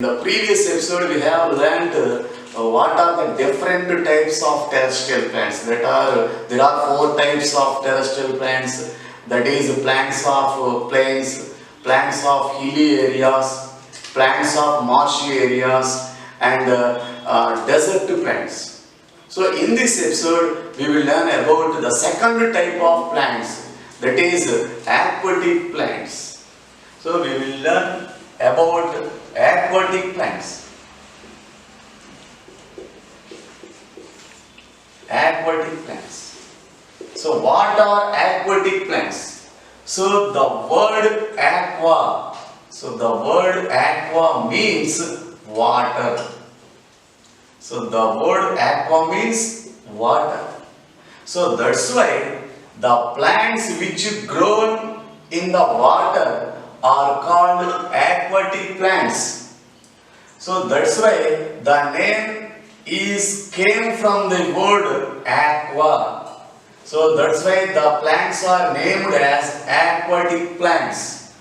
In the previous episode, we have learnt what are the different types of terrestrial plants. There are four types of terrestrial plants. That is, plants of plains, plants of hilly areas, plants of marshy areas, and desert plants. So, in this episode, we will learn about the second type of plants. That is, aquatic plants. So, we will learn about aquatic plants. Aquatic plants. So what are aquatic plants? So the word aqua. So the word aqua means water. So the word aqua means water. So that's why the plants which grow in the water are called aquatic plants. So that's why the name came from the word aqua. So that's why the plants are named as aquatic plants.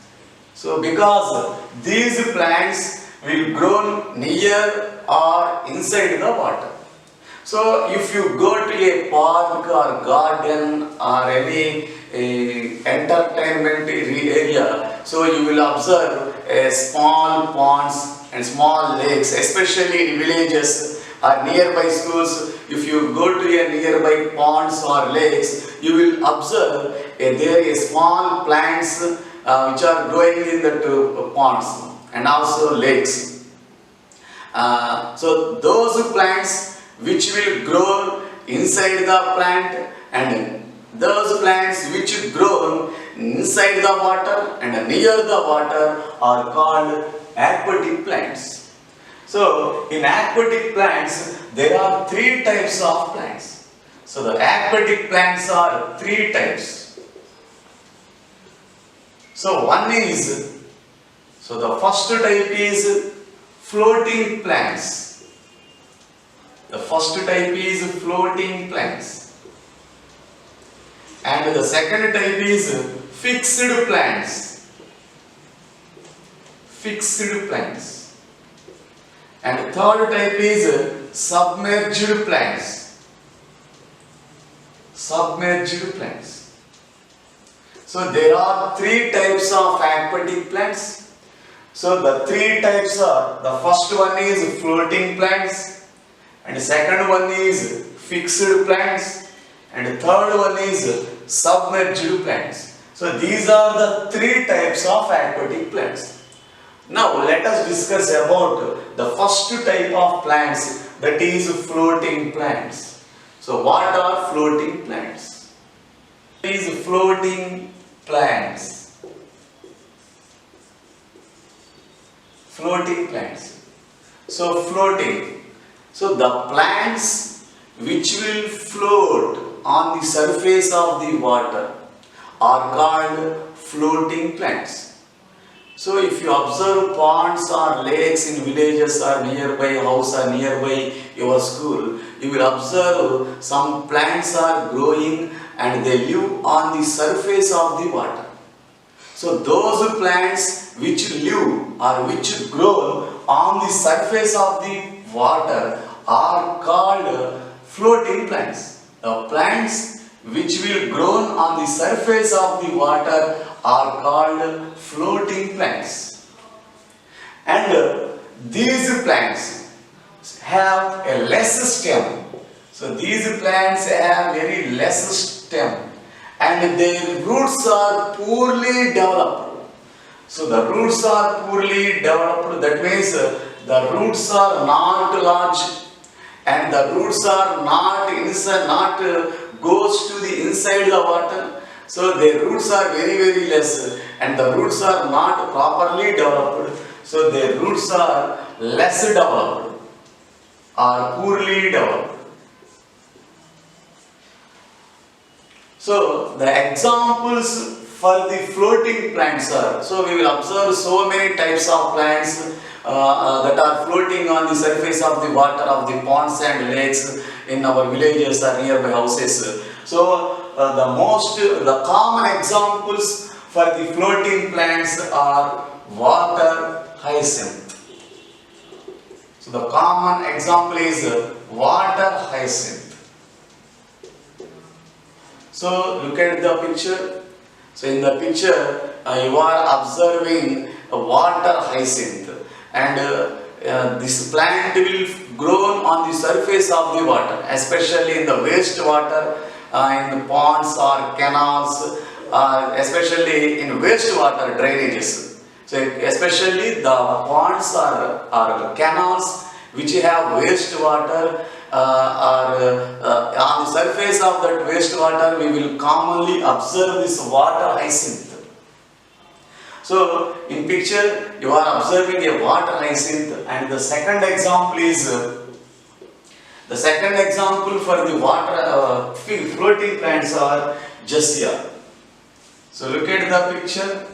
So because these plants will grow near or inside the water. So if you go to a park or garden or any entertainment area, so you will observe small ponds and small lakes, especially in villages or nearby schools. If you go to a nearby ponds or lakes, you will observe there is small plants which are growing in the ponds and also lakes. So those plants which will grow inside the plant and those plants which grow inside the water and near the water are called aquatic plants. So in aquatic plants there are three types of plants. So the aquatic plants are three types. So the first type is floating plants. The first type is floating plants. And the second type is fixed plants. Fixed plants. And the third type is submerged plants. Submerged plants. So there are three types of aquatic plants. So the three types are, the first one is floating plants. And the second one is fixed plants, and the third one is submerged plants. So these are the three types of aquatic plants. Now let us discuss about the first type of plants, that is floating plants. So what are floating plants? What is floating plants? Floating plants. So floating. So the plants which will float on the surface of the water are called floating plants. So if you observe ponds or lakes in villages or nearby house or nearby your school, you will observe some plants are growing and they live on the surface of the water. So those plants which live or which grow on the surface of the water are called floating plants. The plants which will grow on the surface of the water are called floating plants. And these plants have a less stem. So these plants have very less stem and their roots are poorly developed. So the roots are poorly developed, that means the roots are not large and the roots are not goes to the inside the water. So their roots are very less and the roots are not properly developed. So their roots are less developed or poorly developed. So the examples for the floating plants are, so we will observe so many types of plants that are floating on the surface of the water of the ponds and lakes in our villages or nearby houses. So the common examples for the floating plants are water hyacinth. So the common example is water hyacinth. So look at the picture. So in the picture you are observing a water hyacinth, and this plant will grow on the surface of the water, especially in the wastewater, in the ponds or canals, especially in wastewater drainages. So especially the ponds or canals which have wastewater, on the surface of that wastewater we will commonly observe this water hyacinth. So in picture you are observing a water hyacinth, and the second example for the water floating plants are Gesia. So look at the picture.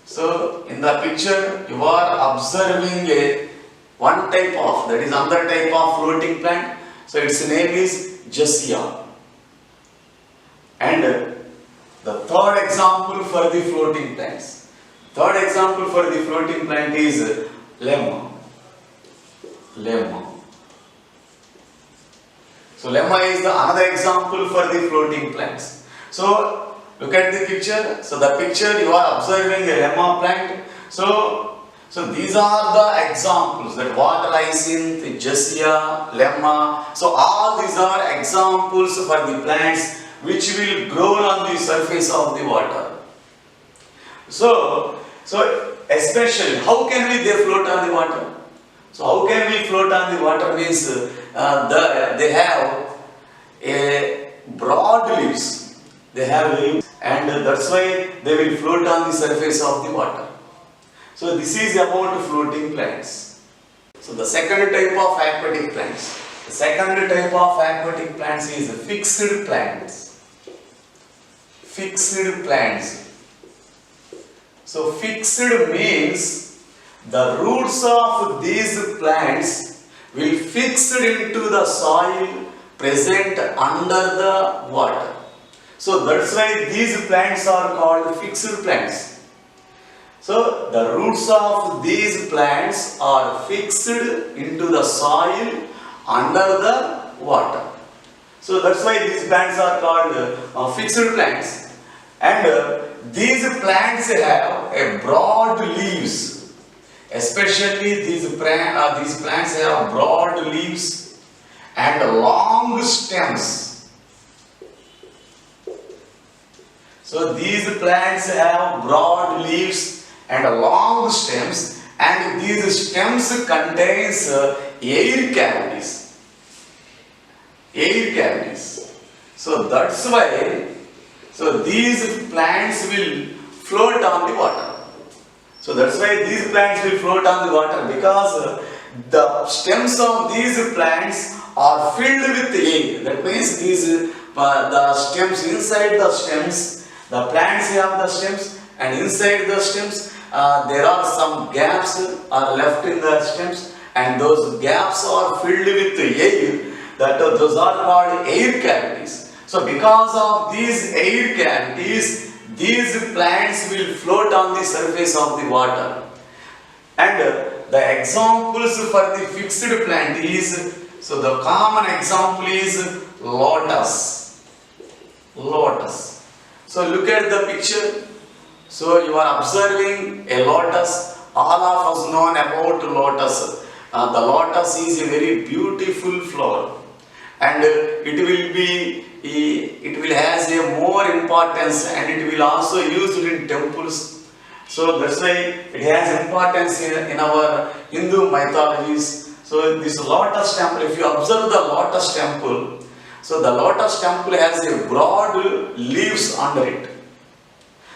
So in the picture you are observing one type of, that is another type of floating plant. So its name is Gesia. And the third example for the floating plants. Third example for the floating plant is lemma. Lemma. So lemma is the another example for the floating plants. So look at the picture. So the picture you are observing a lemma plant. So these are the examples, that water hyacinth, Gesia, lemma. So all these are examples for the plants which will grow on the surface of the water. So especially, how can they float on the water? So how can we float on the water means they have a broad leaves. They have leaves, and that's why they will float on the surface of the water. So this is about floating plants. So the second type of aquatic plants. The second type of aquatic plants is fixed plants. Fixed plants. So fixed means the roots of these plants will fix into the soil present under the water. So that's why these plants are called fixed plants. So the roots of these plants are fixed into the soil under the water. So that's why these plants are called fixed plants. And these plants have a broad leaves. Especially these plants have broad leaves and long stems. So these plants have broad leaves and long stems, and these stems contains air cavities. Air cavities. So that's why these plants will float on the water. So that's why these plants will float on the water, because the stems of these plants are filled with air. That means the stems, inside the stems, the plants have the stems, and inside the stems there are some gaps are left in the stems, and those gaps are filled with air. Those are called air cavities. So because of these air cavities, these plants will float on the surface of the water. And the examples for the fixed plant is, so the common example is lotus. Lotus. So look at the picture. So you are observing a lotus. All of us know about lotus. The lotus is a very beautiful flower, and it will has a more importance, and it will also used in temples. So that's why it has importance in our Hindu mythologies. So this lotus temple, if you observe the lotus temple, so the lotus temple has a broad leaves under it.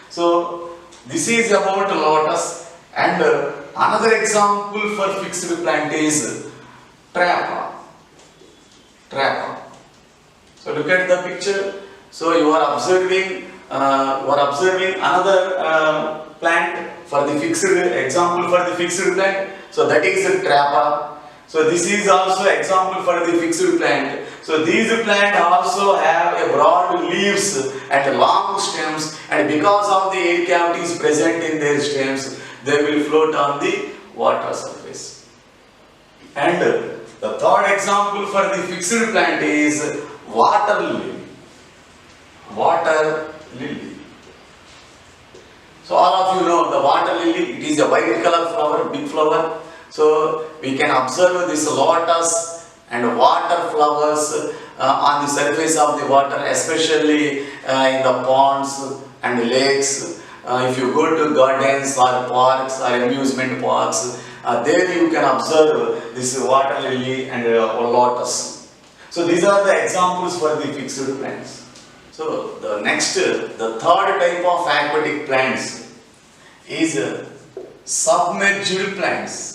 So this is about lotus. And another example for fixed plant is trapa. Trapa. So look at the picture. So you are observing another plant for the fixed example for the fixed plant. So that is a trapa. So this is also example for the fixed plant. So these plants also have a broad leaves and long stems, and because of the air cavities present in their stems, they will float on the water surface. And the third example for the fixed plant is water lily. Water lily. So all of you know the water lily, it is a white color flower, big flower. So we can observe this lotus and water flowers on the surface of the water, especially in the ponds and lakes. If you go to gardens or parks or amusement parks, there you can observe this water lily and lotus. So these are the examples for the fixed plants. So the third type of aquatic plants is submerged plants.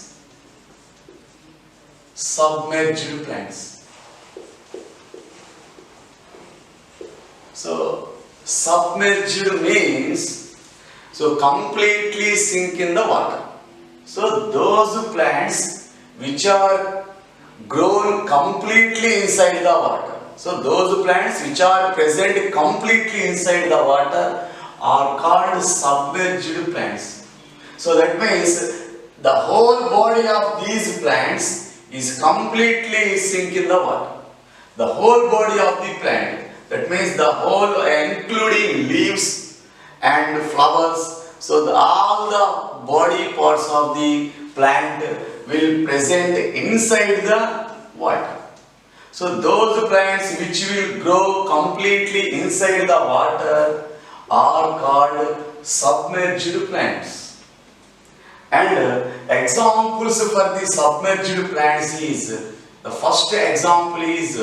Submerged plants. So submerged means completely sink in the water. So those plants which are grown completely inside the water. So those plants which are present completely inside the water are called submerged plants. So that means the whole body of these plants is completely sink in the water. The whole body of the plant, that means the whole including leaves and flowers. So all the body parts of the plant will present inside the water. So those plants which will grow completely inside the water are called submerged plants. And examples for the submerged plants is, the first example is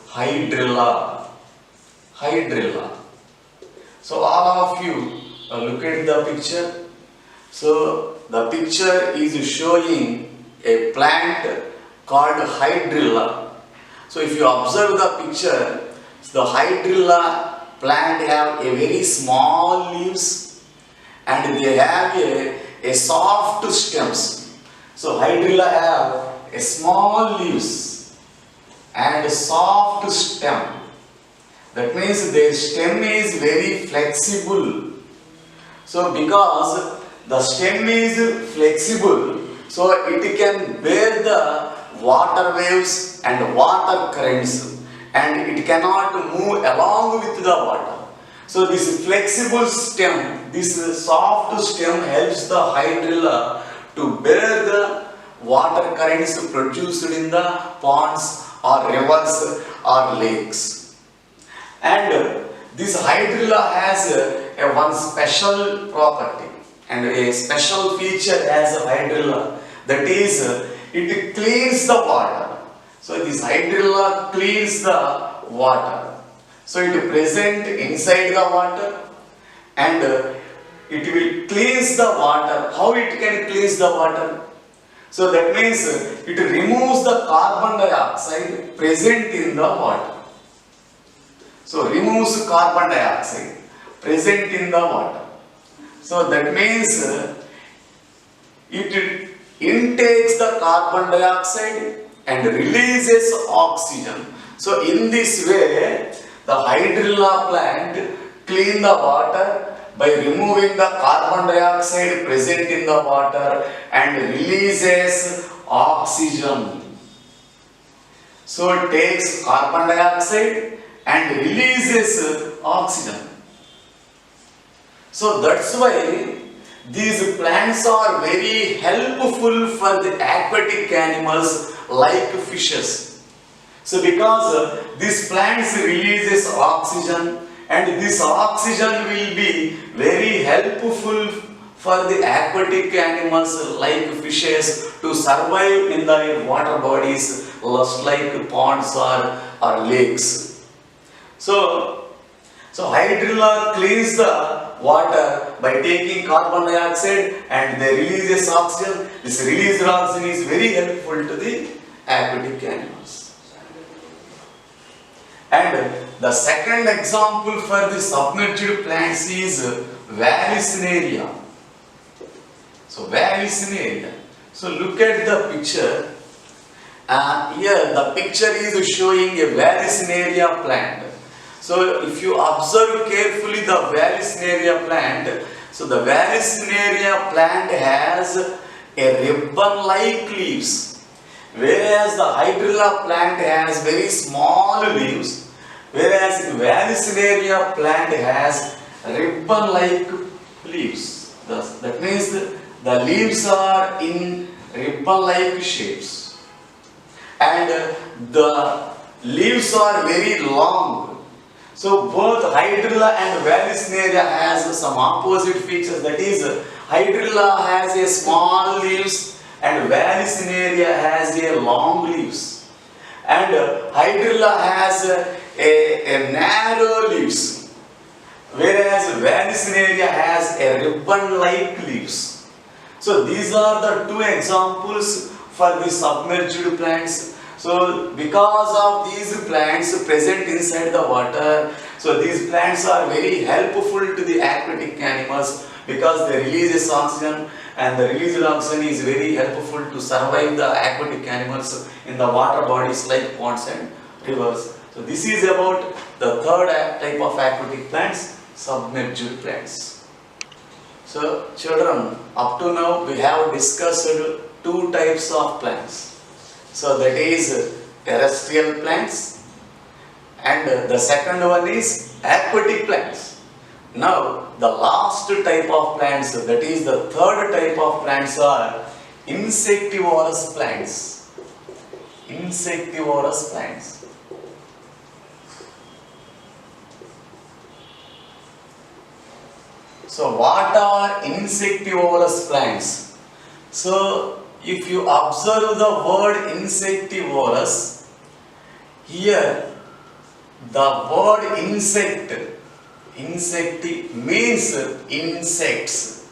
hydrilla. Hydrilla. So all of you look at the picture. So the picture is showing a plant called hydrilla. So if you observe the picture, the hydrilla plant have a very small leaves and they have a soft stems. So hydrilla have a small leaves and a soft stem. That means their stem is very flexible. So because the stem is flexible, so it can bear the water waves and water currents, and it cannot move along with the water. So this flexible stem, this soft stem helps the hydrilla to bear the water currents produced in the ponds or rivers or lakes. And this hydrilla has one special property and a special feature as a hydrilla, that is it cleans the water. So this hydrilla cleans the water. So it is present inside the water and it will cleanse the water. How it can cleanse the water? So that means it removes the carbon dioxide present in the water. So removes carbon dioxide present in the water. So that means it intakes the carbon dioxide and releases oxygen. So in this way, the hydrilla plant clean the water by removing the carbon dioxide present in the water and releases oxygen. So it takes carbon dioxide and releases oxygen. So that's why these plants are very helpful for the aquatic animals like fishes. So because these plants releases oxygen and this oxygen will be very helpful for the aquatic animals like fishes to survive in the water bodies like ponds or lakes. So hydrilla cleans the water by taking carbon dioxide and they releases oxygen. This released oxygen is very helpful to the aquatic animals. And the second example for the submerged plants is Vallisneria. So Vallisneria. So look at the picture. Here the picture is showing a Vallisneria plant. So if you observe carefully the Vallisneria plant, so the Vallisneria plant has a ribbon-like leaves. Whereas the hydrilla plant has very small leaves, whereas the Vallisneria plant has ribbon-like leaves. That means the leaves are in ribbon-like shapes, and the leaves are very long. So both hydrilla and Vallisneria has some opposite features. That is, hydrilla has a small leaves and Vallisneria has a long leaves. And hydrilla has a narrow leaves, whereas Vallisneria has a ribbon-like leaves. So these are the two examples for the submerged plants. So because of these plants present inside the water, so these plants are very helpful to the aquatic animals because they release oxygen, and the released oxygen is very helpful to survive the aquatic animals in the water bodies like ponds and rivers. So this is about the third type of aquatic plants, submerged plants. So children, up to now we have discussed two types of plants. So that is terrestrial plants, and the second one is aquatic plants. Now the last type of plants, that is the third type of plants, are insectivorous plants. Insectivorous plants. So what are insectivorous plants? So if you observe the word insectivorous, here the word insect, insecti means insects,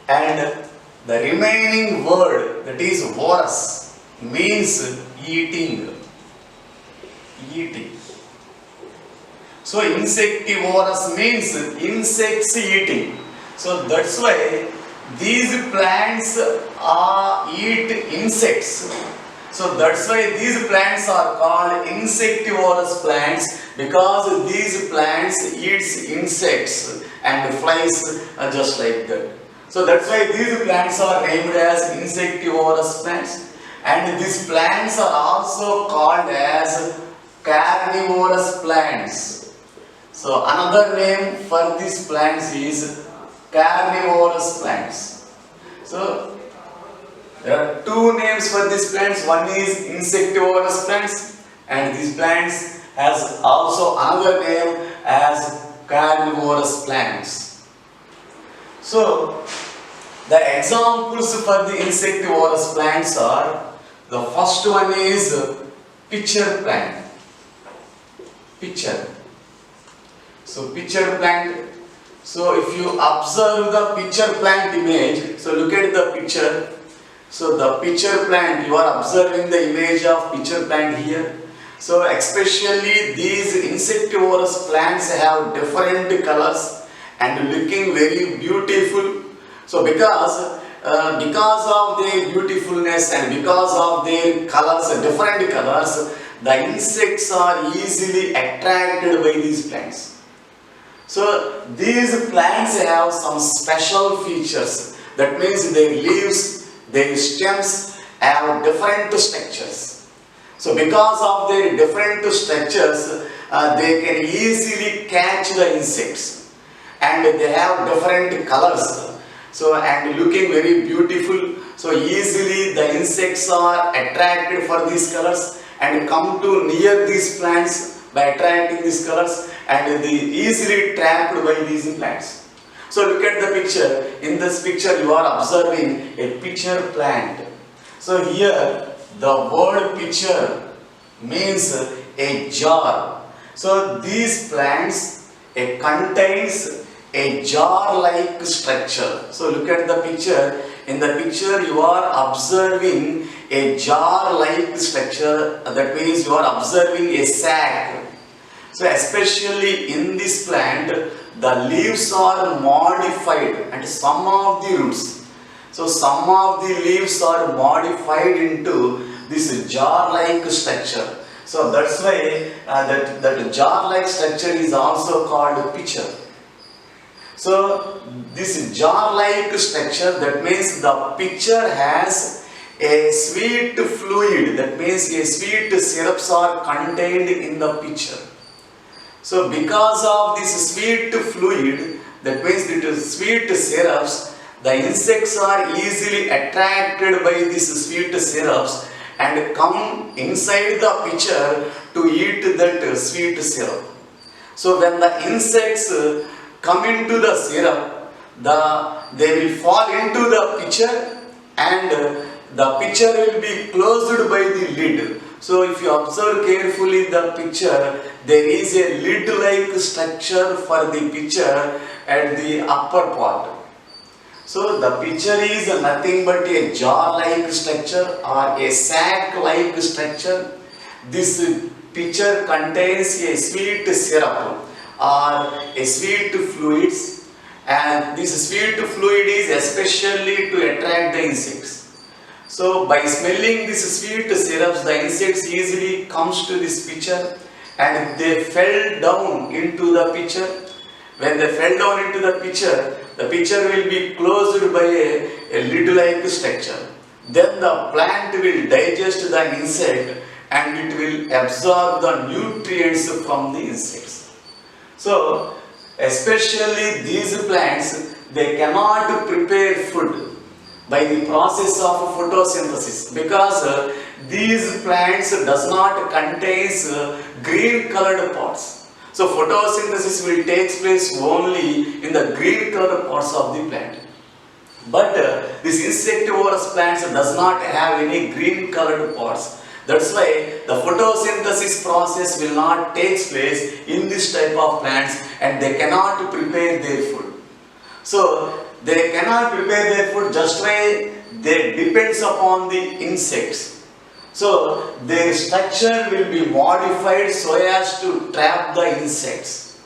and the remaining word, that is vorous, means eating. Eating. So insectivorous means insects eating. So that's why these plants eat insects. So that's why these plants are called insectivorous plants, because these plants eat insects and flies just like that. So that's why these plants are named as insectivorous plants, and these plants are also called as carnivorous plants. So another name for these plants is carnivorous plants. So there are two names for these plants. One is insectivorous plants, and these plants has also another name as carnivorous plants. So the examples for the insectivorous plants are, the first one is pitcher plant. Pitcher. So pitcher plant. So if you observe the pitcher plant image, so look at the picture. So the pitcher plant, you are observing the image of pitcher plant here. So especially these insectivorous plants have different colors and looking very beautiful. So because of their beautifulness and because of their colors, different colors, the insects are easily attracted by these plants. So these plants have some special features. That means their leaves, their stems have different structures. So because of their different structures, they can easily catch the insects, and they have different colors. So and looking very beautiful. So easily the insects are attracted for these colors and come to near these plants by attracting these colors, and they easily trapped by these plants. So look at the picture. In this picture you are observing a pitcher plant. So here the word pitcher means a jar. So these plants contains a jar-like structure. So look at the picture. In the picture you are observing a jar-like structure. That means you are observing a sac. So especially in this plant, the leaves are modified and some of the roots. So some of the leaves are modified into this jar-like structure. So that's why that jar-like structure is also called pitcher. So this jar-like structure, that means the pitcher has a sweet fluid, that means a sweet syrups are contained in the pitcher. So because of this sweet fluid, that means the sweet syrups, the insects are easily attracted by these sweet syrups and come inside the pitcher to eat that sweet syrup. So when the insects come into the syrup, they will fall into the pitcher and the pitcher will be closed by the lid. So if you observe carefully the picture, there is a lid-like structure for the pitcher at the upper part. So the pitcher is nothing but a jar-like structure or a sack-like structure. This pitcher contains a sweet syrup or a sweet fluids, and this sweet fluid is especially to attract the insects. So by smelling this sweet syrups, the insects easily comes to this pitcher and they fell down into the pitcher. When they fell down into the pitcher will be closed by a lid-like structure. Then the plant will digest the insect and it will absorb the nutrients from the insects. So especially these plants, they cannot prepare food by the process of photosynthesis because these plants does not contains green colored parts. So photosynthesis will take place only in the green colored parts of the plant. But this insectivorous plants does not have any green colored parts. That's why the photosynthesis process will not take place in this type of plants and they cannot prepare their food. So they cannot prepare their food just by they depends upon the insects. So their structure will be modified so as to trap the insects.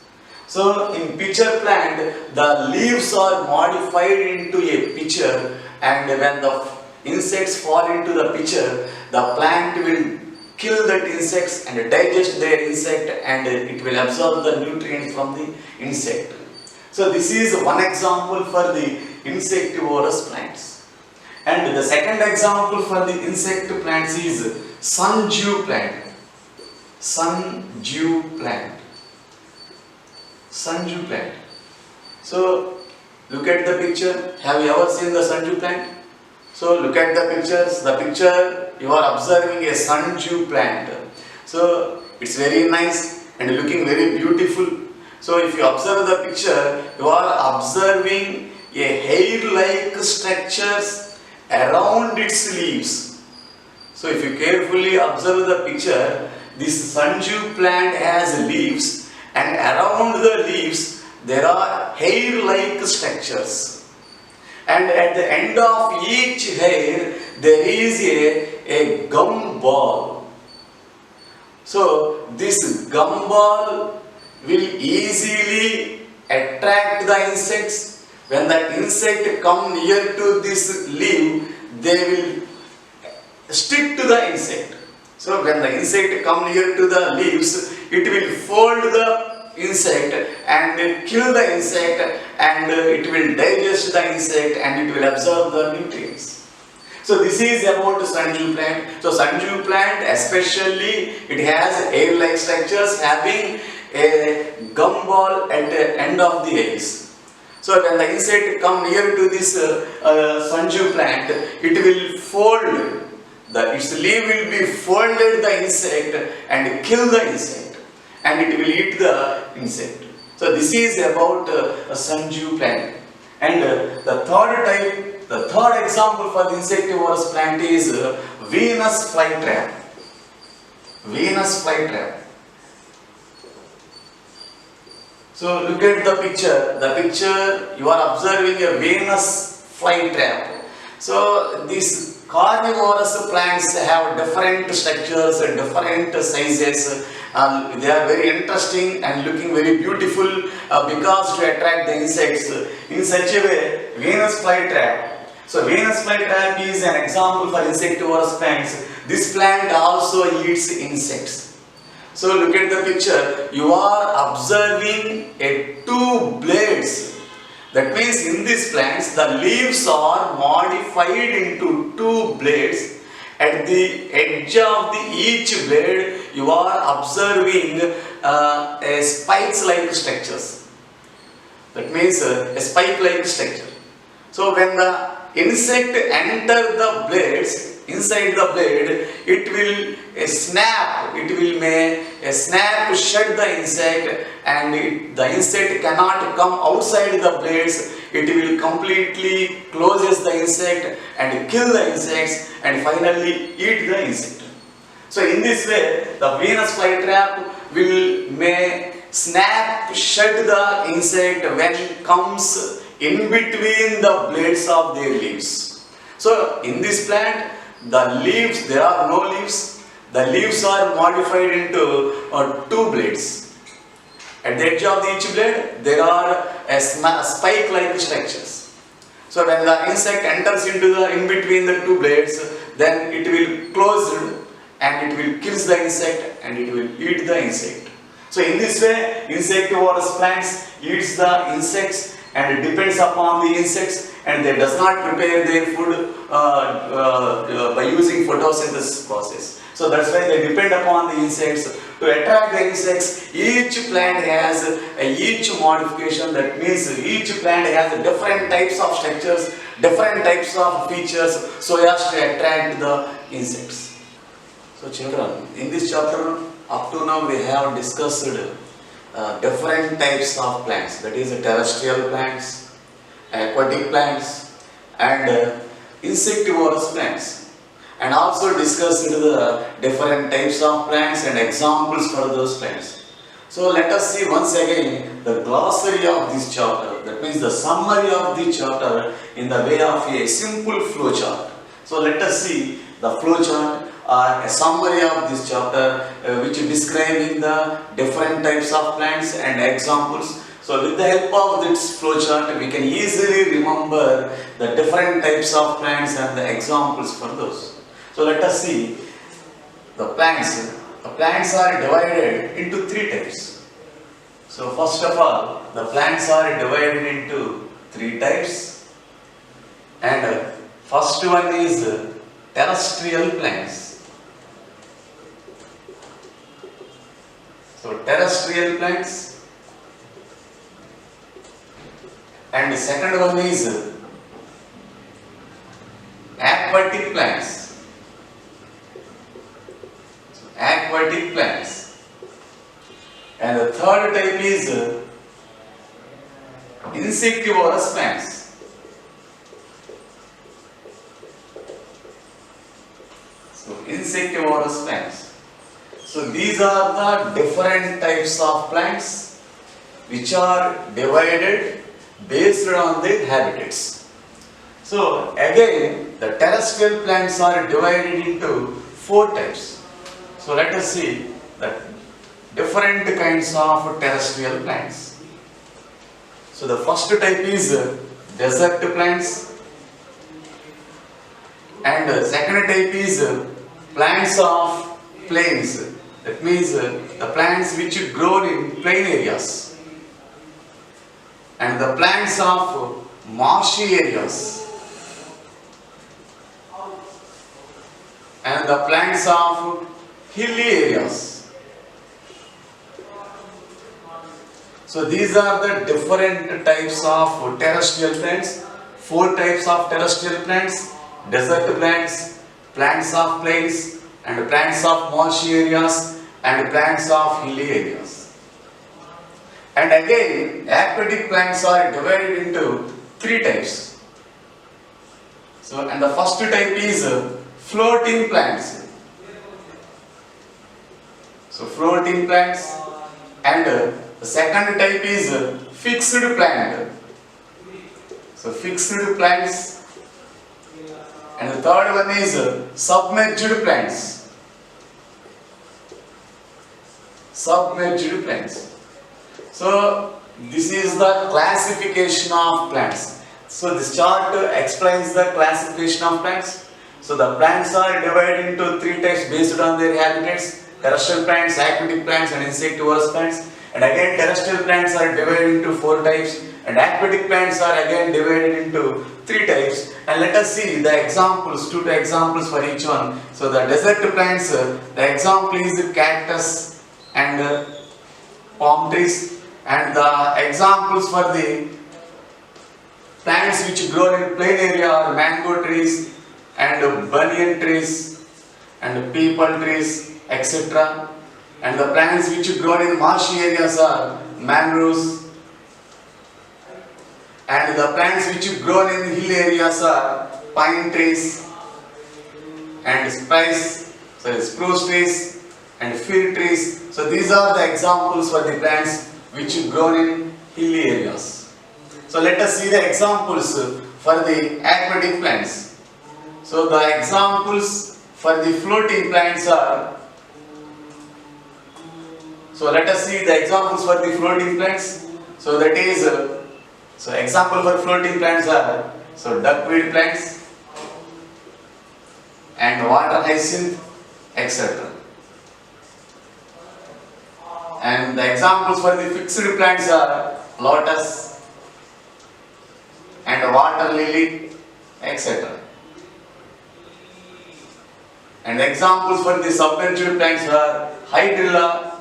So in pitcher plant, the leaves are modified into a pitcher, and when the insects fall into the pitcher, the plant will kill that insects and digest their insect and it will absorb the nutrients from the insect. So this is one example for the insectivorous plants. And the second example for the insect plants is sundew plant. Sundew plant. Sundew plant. So look at the picture. Have you ever seen the sundew plant? So look at the pictures. The picture, you are observing a sundew plant. So it's very nice and looking very beautiful. So if you observe the picture, you are observing a hair-like structures around its leaves. So if you carefully observe the picture, this sundew plant has leaves and around the leaves there are hair-like structures. And at the end of each hair there is a gum ball. So this gum ball will easily attract the insects. When the insect come near to this leaf, they will stick to the insect. So when the insect come near to the leaves, it will fold the insect and kill the insect, and it will digest the insect and it will absorb the nutrients. So this is about sundew plant. So sundew plant especially, it has hair-like structures having a gum ball at the end of the eggs. So when the insect come near to this sundew plant, it will fold, its leaf will be folded the insect and kill the insect, and it will eat the insect. So this is about a sundew plant. And the third example for the insectivorous plant is Venus flytrap. Venus flytrap. So look at the picture. The picture, you are observing a Venus flytrap. So these carnivorous plants have different structures and different sizes. They are very interesting and looking very beautiful because to attract the insects in such a way. Venus flytrap. So Venus flytrap is an example for insectivorous plants. This plant also eats insects. So look at the picture. You are observing two blades. That means in these plants the leaves are modified into two blades. At the edge of each blade you are observing a spikes-like structures. That means a spike-like structure. So when the insect enter the blades, inside the blade, it will snap shut the insect, and the insect cannot come outside the blades. It will completely closes the insect and kill the insects and finally eat the insect. So in this way, the Venus flytrap may snap shut the insect when it comes in between the blades of their leaves. So in this plant, the leaves, there are no leaves. The leaves are modified into two blades. At the edge of each blade, there are spike-like structures. So when the insect enters into in between the two blades, then it will close and it will kill the insect and it will eat the insect. So in this way, insectivorous plants eats the insects and it depends upon the insects, and they does not prepare their food by using photosynthesis process. So that's why they depend upon the insects. To attract the insects, each plant has each modification. That means each plant has different types of structures, different types of features, so as to attract the insects. So children, in this chapter up to now we have discussed different types of plants, that is terrestrial plants, aquatic plants and insectivorous plants, and also discussed the different types of plants and examples for those plants. So let us see once again the glossary of this chapter, that means the summary of the chapter in the way of a simple flow chart. So let us see the flow chart or a summary of this chapter which is describing the different types of plants and examples. So with the help of this flow chart we can easily remember the different types of plants and the examples for those. So let us see the plants. The plants are divided into three types. So first of all, the plants are divided into three types, and first one is terrestrial plants. So terrestrial plants, and the second one is aquatic plants. So aquatic plants, and the third type is insectivorous plants. So insectivorous plants. So these are the different types of plants which are divided based on their habitats. So again, the terrestrial plants are divided into four types. So let us see the different kinds of terrestrial plants. So the first type is desert plants, and the second type is plants of plains. That means the plants which grow in plain areas, and the plants of marshy areas, and the plants of hilly areas. So these are the different types of terrestrial plants. Four types of terrestrial plants: desert plants, plants of plains, and plants of marshy areas, and plants of hilly areas. And again, aquatic plants are divided into three types. So, and the first type is floating plants. So floating plants, and the second type is fixed plant. So fixed plants, and the third one is submerged plants. Submerged plants. So this is the classification of plants. So this chart explains the classification of plants. So the plants are divided into three types based on their habitats: terrestrial plants, aquatic plants, and insectivorous plants. And again, terrestrial plants are divided into four types, And aquatic plants are again divided into three types. And let us see the examples, two examples for each one. So the desert plants, the example is cactus and palm trees. And the examples for the plants which grow in plain area are mango trees and banyan trees and peepal trees, etc. And the plants which grow in marshy areas are mangroves. And the plants which grow in hill areas are pine trees and spruce trees and fir trees. So these are the examples for the plants which grow in hilly areas. So let us see the examples for the aquatic plants. So the examples for the floating plants are, so let us see the examples for the floating plants. So that is, so example for floating plants are, so duckweed plants and water hyacinth, etc. And the examples for the fixed plants are lotus and water lily, etc. And examples for the submerged plants are hydrilla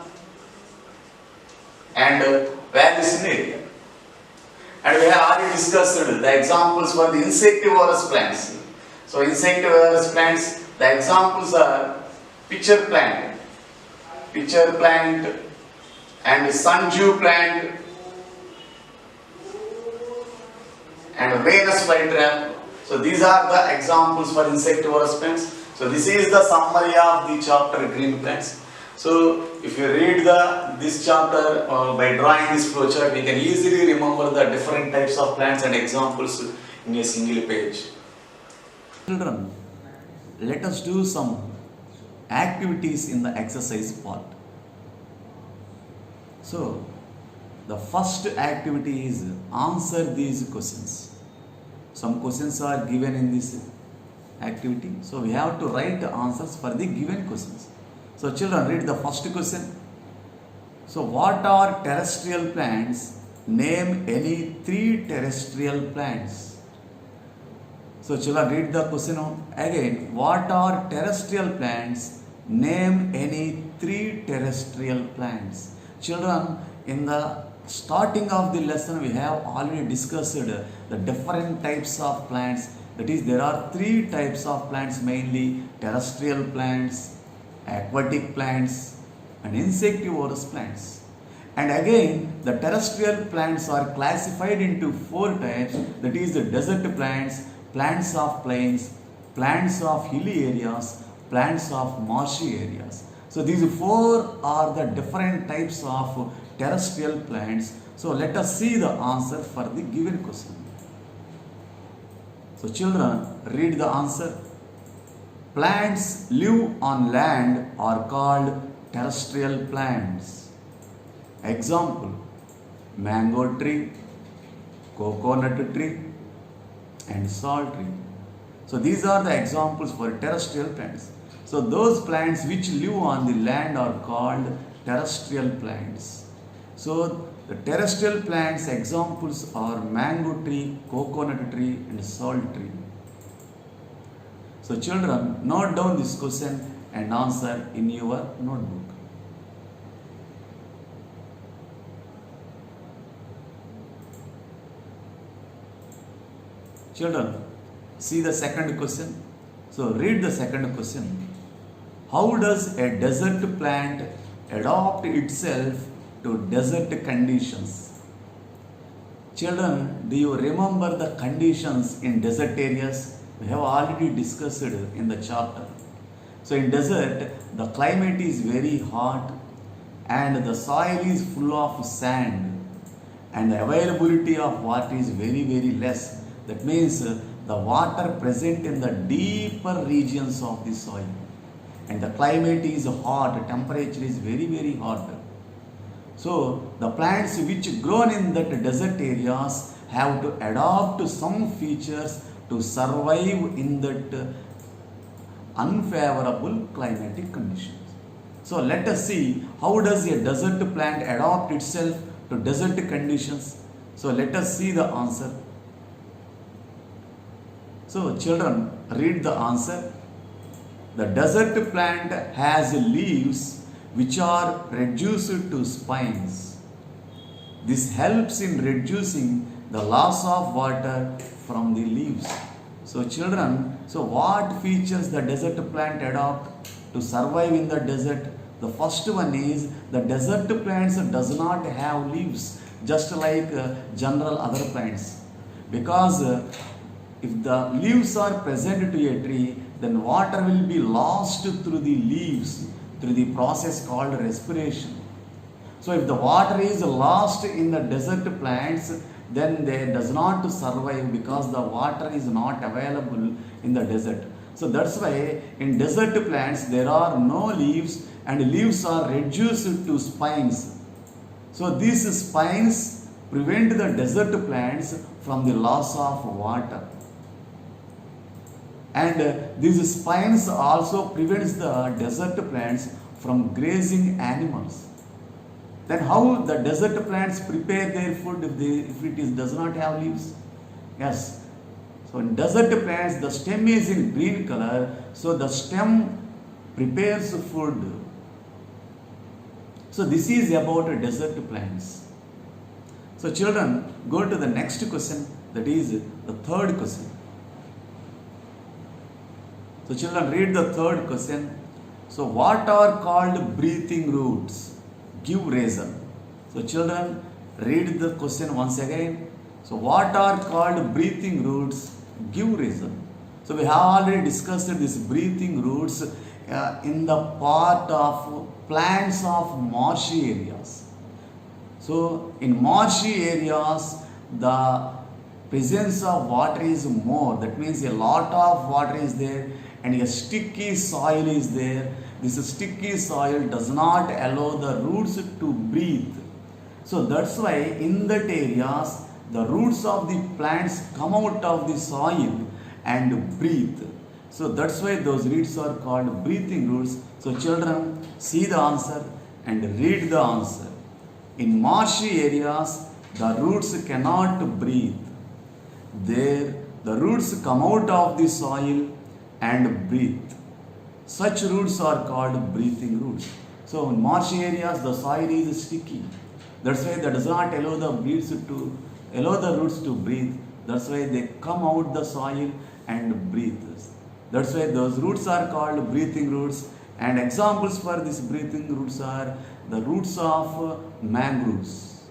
and vallisneria. And we have already discussed the examples for the insectivorous plants. So insectivorous plants, the examples are pitcher plant and sundew plant and Venus flytrap. So these are the examples for insectivorous plants. So this is the summary of the chapter green plants. So if you read this chapter by drawing this flowchart, we can easily remember the different types of plants and examples in a single page. Children, let us do some activities in the exercise part. So the first activity is answer these questions. Some questions are given in this activity. So we have to write the answers for the given questions. So children, read the first question. So what are terrestrial plants? Name any 3 terrestrial plants. So children, read the question again. What are terrestrial plants? Name any 3 terrestrial plants. Children, in the starting of the lesson we have already discussed the different types of plants. That is, there are 3 types of plants mainly: terrestrial plants, aquatic plants and insectivorous plants. And again, the terrestrial plants are classified into 4 types. That is, the desert plants, plants of plains, plants of hilly areas, plants of marshy areas. So these 4 are the different types of terrestrial plants. So let us see the answer for the given question. So children, read the answer. Plants live on land are called terrestrial plants. Example: mango tree, coconut tree and salt tree. So these are the examples for terrestrial plants. So those plants which live on the land are called terrestrial plants. So the terrestrial plants examples are mango tree, coconut tree and salt tree. So children, note down this question and answer in your notebook. Children, see the second question. So read the second question. How does a desert plant adapt itself to desert conditions? Children, do you remember the conditions in desert areas? We have already discussed in the chapter. So in desert, the climate is very hot and the soil is full of sand and the availability of water is very, very less. That means the water present in the deeper regions of the soil, and the climate is hot, the temperature is very, very hot. So the plants which grown in that desert areas have to adopt to some features to survive in that unfavorable climatic conditions. So let us see how does a desert plant adapt itself to desert conditions. So let us see the answer. So children, read the answer. The desert plant has leaves which are reduced to spines. This helps in reducing the loss of water from the leaves. So children, so what features the desert plant adopt to survive in the desert? The first one is the desert plants does not have leaves, just like general other plants. Because if the leaves are present to a tree, then water will be lost through the leaves through the process called respiration. So if the water is lost in the desert plants, then they does not survive because the water is not available in the desert. So that's why in desert plants there are no leaves and leaves are reduced to spines. So these spines prevent the desert plants from the loss of water. And these spines also prevents the desert plants from grazing animals. Then how the desert plants prepare their food if it does not have leaves? Yes. So in desert plants the stem is in green color, so the stem prepares food. So this is about desert plants. So children, go to the next question, that is the third question. So children, read the third question. So what are called breathing roots? Give reason. So children, read the question once again. So what are called breathing roots? Give reason. So we have already discussed this breathing roots in the part of plants of marshy areas. So in marshy areas, the presence of water is more. That means a lot of water is there and a sticky soil is there. This sticky soil does not allow the roots to breathe. So that's why in that areas, the roots of the plants come out of the soil and breathe. So that's why those roots are called breathing roots. So children, see the answer and read the answer. In marshy areas, the roots cannot breathe. There, the roots come out of the soil and breathe. Such roots are called breathing roots. So in marshy areas, the soil is sticky. That's why that does not allow the roots to breathe. That's why they come out the soil and breathe. That's why those roots are called breathing roots. And examples for these breathing roots are the roots of mangroves.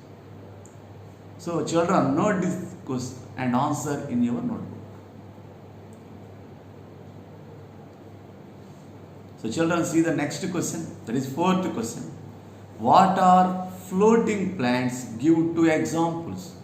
So children, note this question and answer in your notebook. So children, see the next question, that is fourth question. What are floating plants? Give two examples.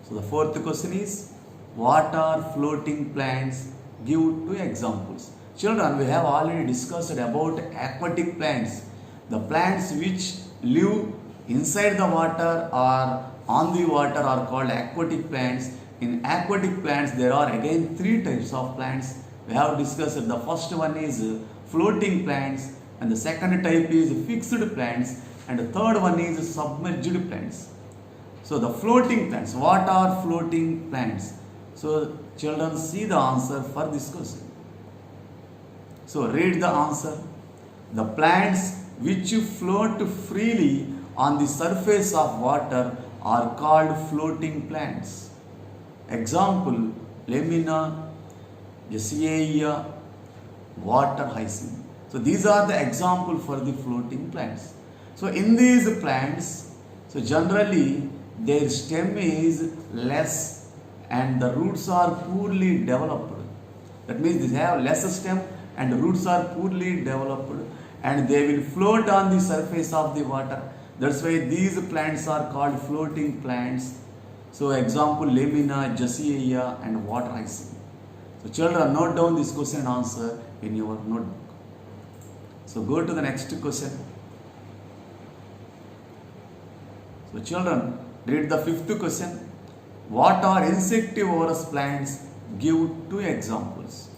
So the fourth question is, what are floating plants? Give two examples. Children, we have already discussed about aquatic plants. The plants which live inside the water or on the water are called aquatic plants. In aquatic plants, there are again three types of plants. We have discussed the first one is floating plants, and the second type is fixed plants, and the third one is submerged plants. So the floating plants, what are floating plants? So children, see the answer for this question. So read the answer. The plants which float freely on the surface of water are called floating plants. Example, Lemina, Jessiaea, water hyacinth. So these are the example for the floating plants. So in these plants, so generally their stem is less and the roots are poorly developed. That means they have less stem and the roots are poorly developed and they will float on the surface of the water. That's why these plants are called floating plants. So example, Lemina, Jessiaea and water hyacinth. So children, note down this question and answer in your notebook. So go to the next question. So children, read the fifth question. What are insectivorous plants? Give two examples.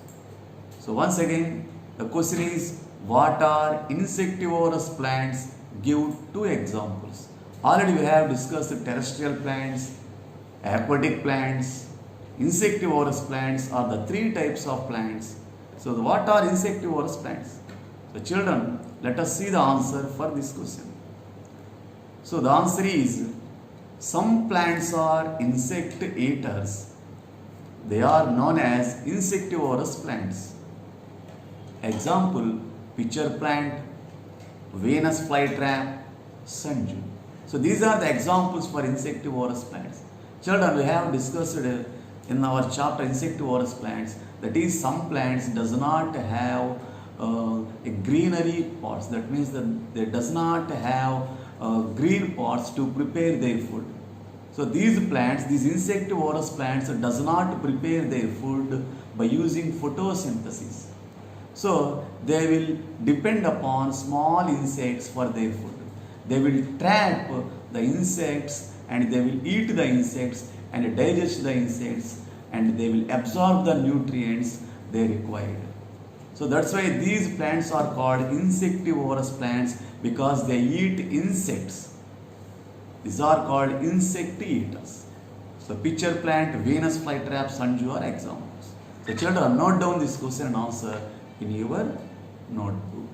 So once again, the question is, what are insectivorous plants? Give two examples. Already we have discussed terrestrial plants aquatic plants, insectivorous plants are the three types of plants. So what are insectivorous plants? So children, let us see the answer for this question. So the answer is, some plants are insect eaters. They are known as insectivorous plants. Example, pitcher plant, Venus flytrap, sundew. So these are the examples for insectivorous plants. Children, we have discussed in our chapter insectivorous plants, that is, some plants does not have a greenery parts. That means that they does not have green parts to prepare their food. So these plants, these insectivorous plants, does not prepare their food by using photosynthesis. So they will depend upon small insects for their food. They will trap the insects and they will eat the insects and digest the insects and they will absorb the nutrients they require. So that's why these plants are called insectivorous plants, because they eat insects. These are called insect eaters. So pitcher plant, Venus flytrap, sundew are examples. So children, note down this question and answer in your notebook.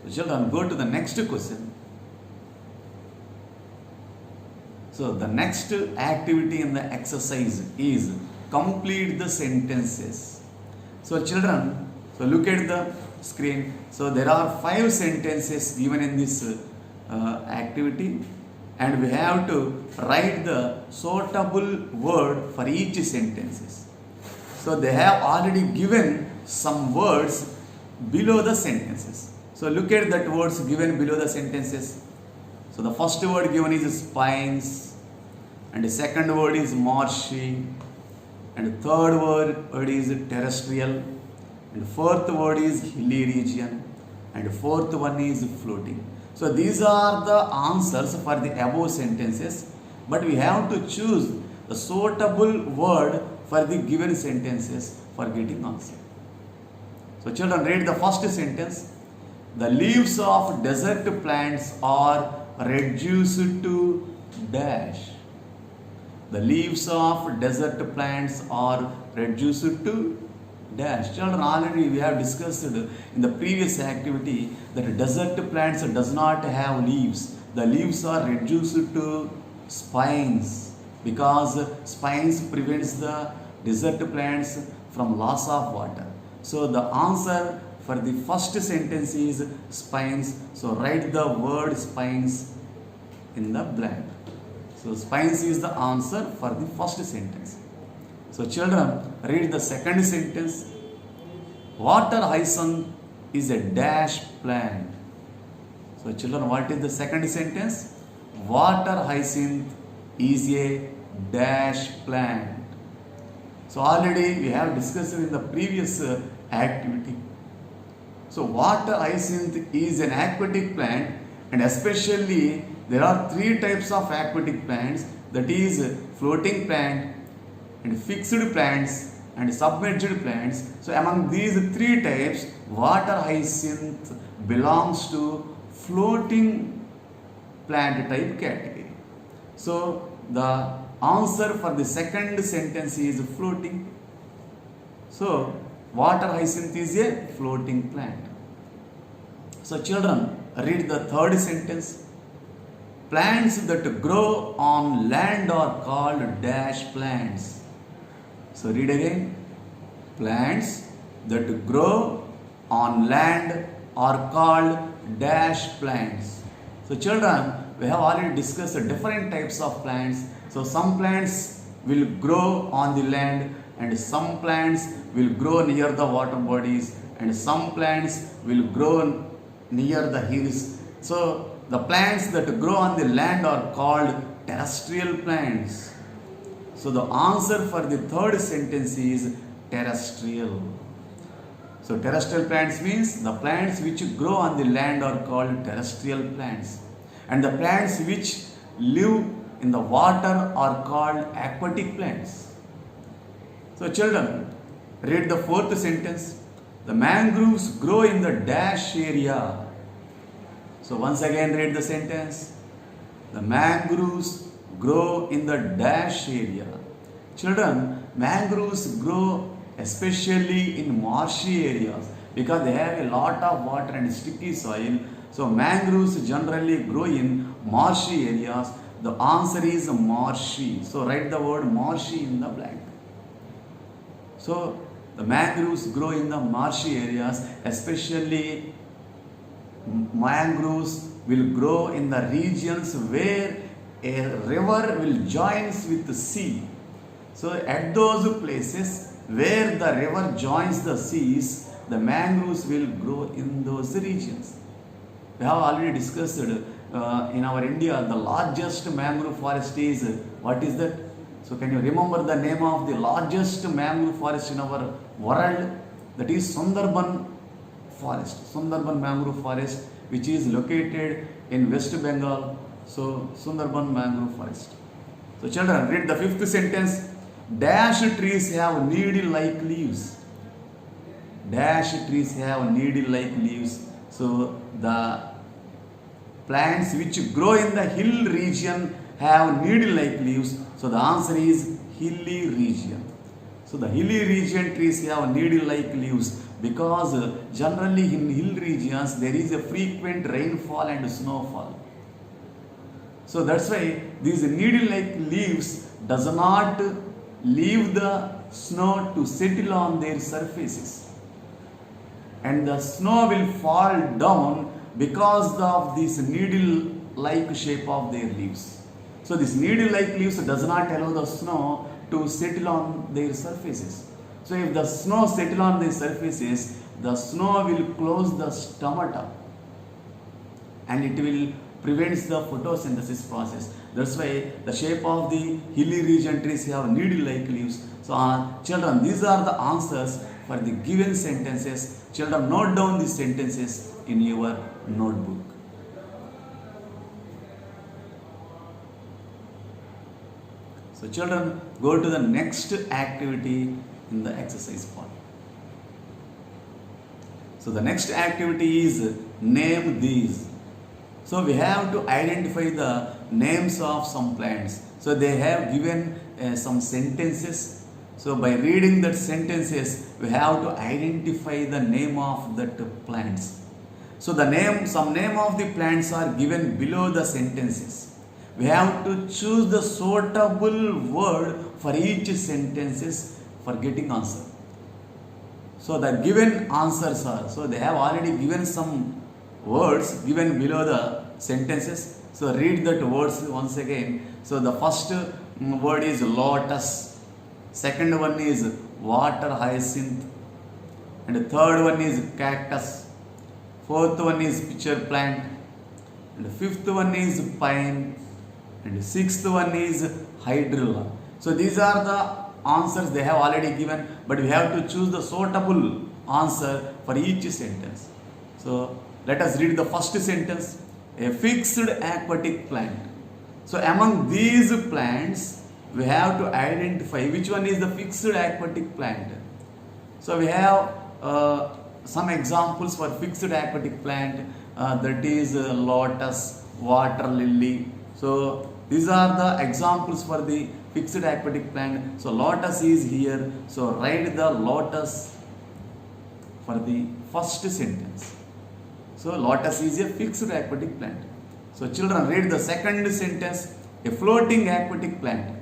So children, go to the next question. So the next activity in the exercise is complete the sentences. So children, so look at the screen. So there are 5 sentences given in this activity, and we have to write the suitable word for each sentences. So they have already given some words below the sentences. So look at that words given below the sentences. So the first word given is spines, and the second word is marshy, and the third word is terrestrial, and fourth word is hilly region, and fourth one is floating. So these are the answers for the above sentences, but we have to choose the suitable word for the given sentences for getting answer. So children, read the first sentence. The leaves of desert plants are reduced to dash. The leaves of desert plants are reduced to dash. Children, already we have discussed in the previous activity that desert plants does not have leaves. The leaves are reduced to spines, because spines prevents the desert plants from loss of water. So the answer for the first sentence is spines. So write the word spines in the blank. So spines is the answer for the first sentence. So children, read the second sentence. Water hyacinth is a dash plant. So children, what is the second sentence? Water hyacinth is a dash plant. So already we have discussed in the previous activity. So water hyacinth is an aquatic plant, and especially there are 3 types of aquatic plants, that is floating plant and fixed plants and submerged plants. So among these 3 types, water hyacinth belongs to floating plant type category. So the answer for the second sentence is floating. So water hyacinth is a floating plant. So children, read the third sentence. Plants that grow on land are called dash plants. So read again. Plants that grow on land are called dash plants. So children, we have already discussed the different types of plants. So some plants will grow on the land, and some plants will grow near the water bodies, and some plants will grow near the hills. So the plants that grow on the land are called terrestrial plants. So the answer for the third sentence is terrestrial. So terrestrial plants means the plants which grow on the land are called terrestrial plants, and the plants which live in the water are called aquatic plants. So children, read the fourth sentence. The mangroves grow in the dash area. So once again read the sentence. The mangroves grow in the dash area. Children, mangroves grow especially in marshy areas because they have a lot of water and sticky soil. So mangroves generally grow in marshy areas. The answer is marshy. So write the word marshy in the blank. So the mangroves grow in the marshy areas, especially mangroves will grow in the regions where a river will joins with the sea. So at those places where the river joins the seas, the mangroves will grow in those regions. We have already discussed in our India, the largest mangrove forest is, what is that? So can you remember the name of the largest mangrove forest in our world? That is Sundarban forest, Sundarban mangrove forest, which is located in West Bengal. So Sundarban mangrove forest. So children, read the fifth sentence. Dash trees have needle-like leaves. Dash trees have needle-like leaves. So the plants which grow in the hill region have needle-like leaves. So the answer is hilly region. So the hilly region trees have needle-like leaves because generally in hill regions there is a frequent rainfall and snowfall. So that's why these needle-like leaves does not leave the snow to settle on their surfaces. And the snow will fall down because of this needle-like shape of their leaves. So this needle-like leaves does not allow the snow to settle on their surfaces. So if the snow settle on their surfaces, the snow will close the stomata and it will prevents the photosynthesis process. That's why the shape of the hilly region trees have needle-like leaves. So children, these are the answers for the given sentences. Children, note down these sentences in your notebook. So children, go to the next activity in the exercise part. So the next activity is name these. So we have to identify the names of some plants. So they have given some sentences. So by reading that sentences, we have to identify the name of that plants. So the name, some name of the plants are given below the sentences. We have to choose the suitable word for each sentences for getting answer. So the given answers are, so they have already given some words given below the sentences. So read that words once again. So the first word is lotus. Second one is water hyacinth. And the third one is cactus. Fourth one is pitcher plant. And the fifth one is pine. And the sixth one is hydrilla. So these are the answers they have already given, but we have to choose the suitable answer for each sentence. So let us read the first sentence. A fixed aquatic plant. So among these plants, we have to identify which one is the fixed aquatic plant. So we have some examples for fixed aquatic plant, that is lotus, water lily. So these are the examples for the fixed aquatic plant. So lotus is here. So write the lotus for the first sentence. So lotus is a fixed aquatic plant. So children, read the second sentence. A floating aquatic plant.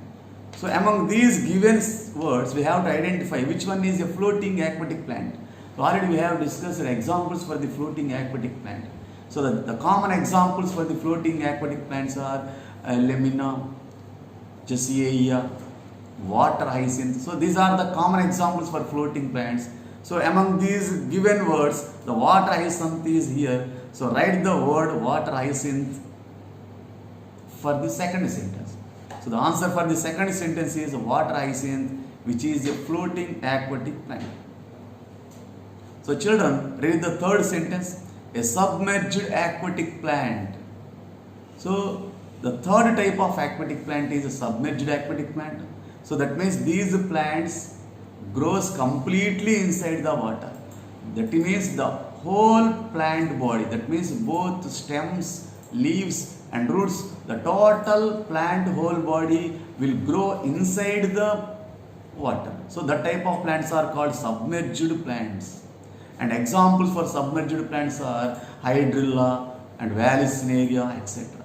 So among these given words, we have to identify which one is a floating aquatic plant. So already we have discussed examples for the floating aquatic plant. So the common examples for the floating aquatic plants are lemina, Jessiaea, water hyacinth. So these are the common examples for floating plants. So among these given words, the water hyacinth is here. So write the word water hyacinth for the second sentence. So the answer for the second sentence is water hyacinth, which is a floating aquatic plant. So children, read the third sentence. A submerged aquatic plant. So the third type of aquatic plant is a submerged aquatic plant. So that means these plants grows completely inside the water. That means the whole plant body, that means both stems, leaves and roots, the total plant whole body will grow inside the water. So that type of plants are called submerged plants. And examples for submerged plants are hydrilla and vallisneria, etc.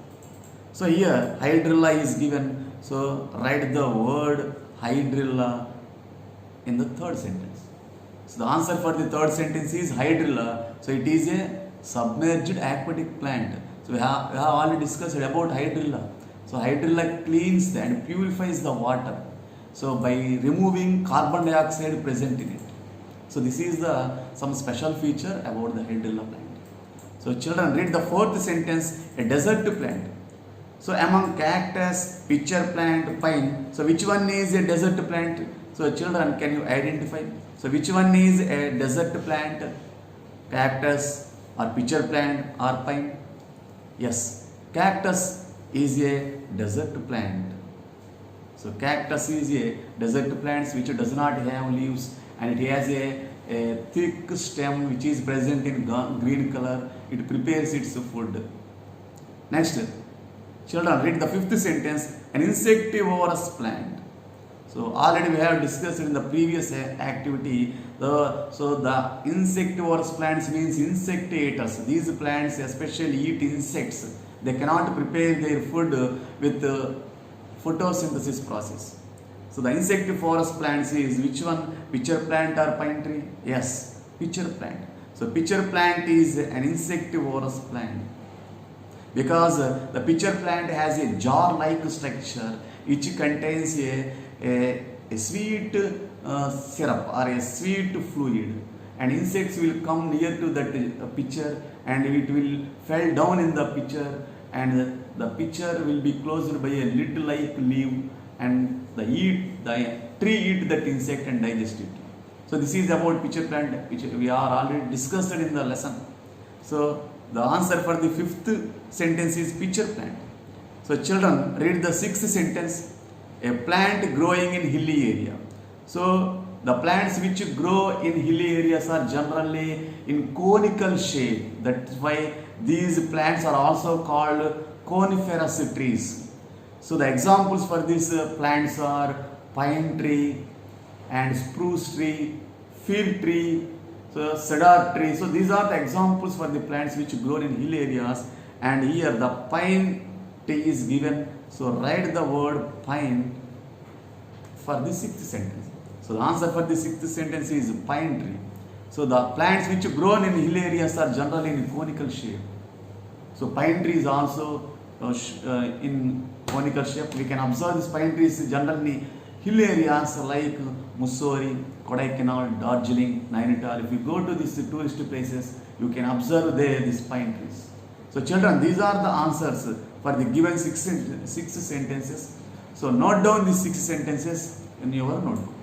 So here hydrilla is given. So write the word hydrilla in the third sentence. So the answer for the third sentence is hydrilla. So it is a submerged aquatic plant. So we have already discussed about hydrilla. So hydrilla cleans and purifies the water. So by removing carbon dioxide present in it. So this is some special feature about the hydrilla plant. So children, read the fourth sentence, a desert plant. So among cactus, pitcher plant, pine, so which one is a desert plant? So children, can you identify? So which one is a desert plant? Cactus or pitcher plant or pine? Yes, cactus is a desert plant. So cactus is a desert plant which does not have leaves, and it has a thick stem which is present in green color. It prepares its food. Next, children, read the fifth sentence, an insectivorous plant. So already we have discussed in the previous activity. So the insectivorous plants means insect eaters. These plants especially eat insects. They cannot prepare their food with photosynthesis process. So the insectivorous plants is which one? Pitcher plant or pine tree? Yes, pitcher plant. So pitcher plant is an insectivorous plant because the pitcher plant has a jar-like structure which contains a sweet syrup or a sweet fluid, and insects will come near to that pitcher and it will fall down in the pitcher, and the pitcher will be closed by a lid-like leaf, and the tree eat that insect and digest it. So this is about pitcher plant which we are already discussed in the lesson. So the answer for the fifth sentence is pitcher plant. So children, read the sixth sentence, a plant growing in hilly area. So the plants which grow in hilly areas are generally in conical shape. That's why these plants are also called coniferous trees. So the examples for these plants are pine tree and spruce tree, fir tree, so cedar tree. So these are the examples for the plants which grow in hill areas, and here the pine tree is given. So write the word pine for the sixth sentence. So the answer for the sixth sentence is pine tree. So the plants which grow in hill areas are generally in conical shape. So pine tree is also in conical shape. We can observe these pine trees generally hill areas like Mussoorie, Kodaikanal, Darjeeling, Nainital. If you go to these tourist places, you can observe there these pine trees. So children, these are the answers for the given six sentences. So note down these 6 sentences in your notebook.